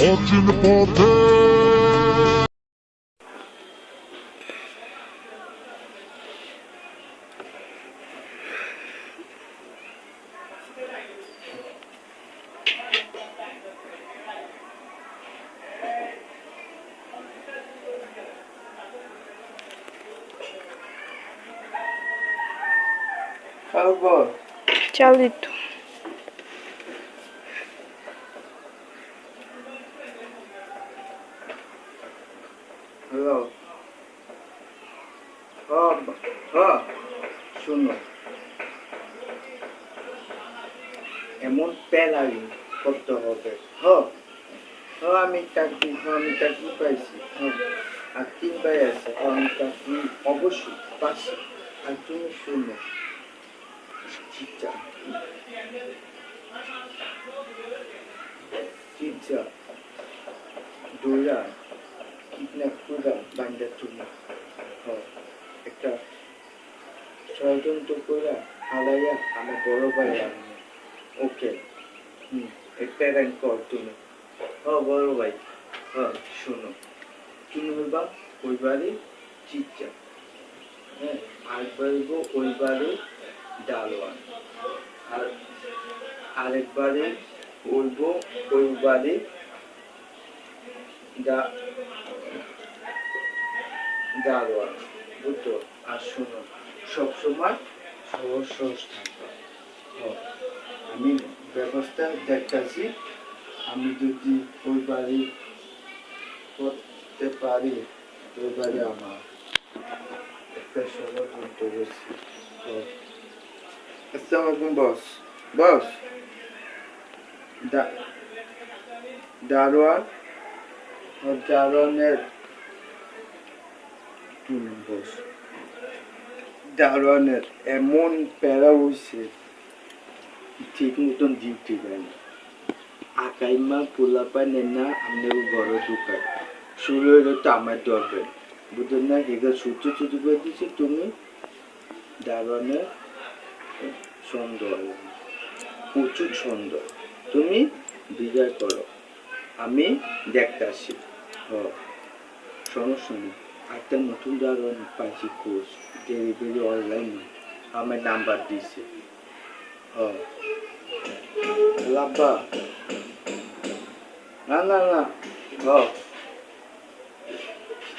অচিন পথে। চাল দিত। হ্যালো, শোনো, এমন প্যালারি করতে হবে। আমি চাকরি পাইছি। আর 3 ভাই আছে। আমি চাকরি অবশ্যই পাচ্ছি। আর তুমি শোনো, চিৎজা দৌড়া কিডন্যাপ করে বান্ধা তুমি একটা ষড়যন্ত্র করে হালাইয়া আমার বড় ভাই আনবে। ওকে, প্যারেন্ট কর তুমি। বড় ভাই, শোনো, তুমি হইবা ওই বাড়ি চিৎজা, আর বলবো ওই বাড়ি ডালওয়ান, আর আরেকবারে বলবো ওই বাড়ি দারোয়ান, বুঝতো? আর শোনো, সবসময় সহজ সহজ থাকবে। আমি ব্যবস্থা দেখতেছি। আমি যদি ওই বাড়ি করতে পারি, ওই বাড়ি আমার একটা ষড়যন্ত্র করছি। আসসালামু আলাইকুম বস। বস, দারোয়ান দারোয়ানের বস, দারোয়ানের এমন প্যারা হইছে, ঠিক মতন ডিউটি দেয় না। আকাইমা পোলাপা নেন না আমাদের বড় দোকান শুরু হইলো তো আমার দরবেন, বুঝলেন না? এগুলো সূর্য ছুটি করে দিচ্ছি। তুমি দারোয়ানের সুন্দর, প্রচুর সুন্দর, তুমি বিজয় করো, আমি দেখতে আসি। সমস্যা নেই। একটা নতুন দারোয়ান পাইছি কোর্স, ডেলিভারি অনলাইন, আমার নাম্বার দিছে। লাব্বা, না না না,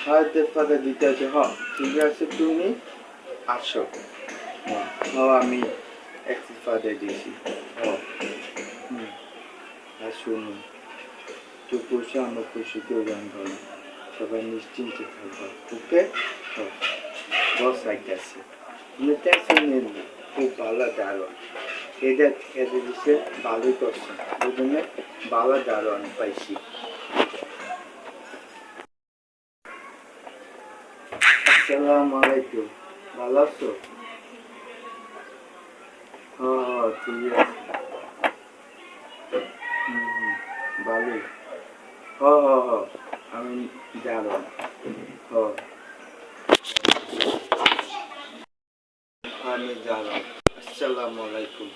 হয়তো ফাঁকা দিতে আছে। ঠিক আছে, তুমি আসো। আমি একটু ফাঁকা দিয়েছি। আর শুনুন, তো খুশি আমার খুশি, কেউ জানবো না, সবাই নিশ্চিন্তে থাকবো। ওকে, বস আইতেছে, তুমি টেনশন নেন না। খুব ভালো দারোয়ান, এদের দিচ্ছে, ভালোই করছে, বুঝলেন? ভালো দারোয়ান পাইছি। আসসালামু আলাইকুম, ভালো আছো? ঠিক আছে, ভালোই। আমি দারোয়ান। আমি দারোয়ান। আসসালামু আলাইকুম।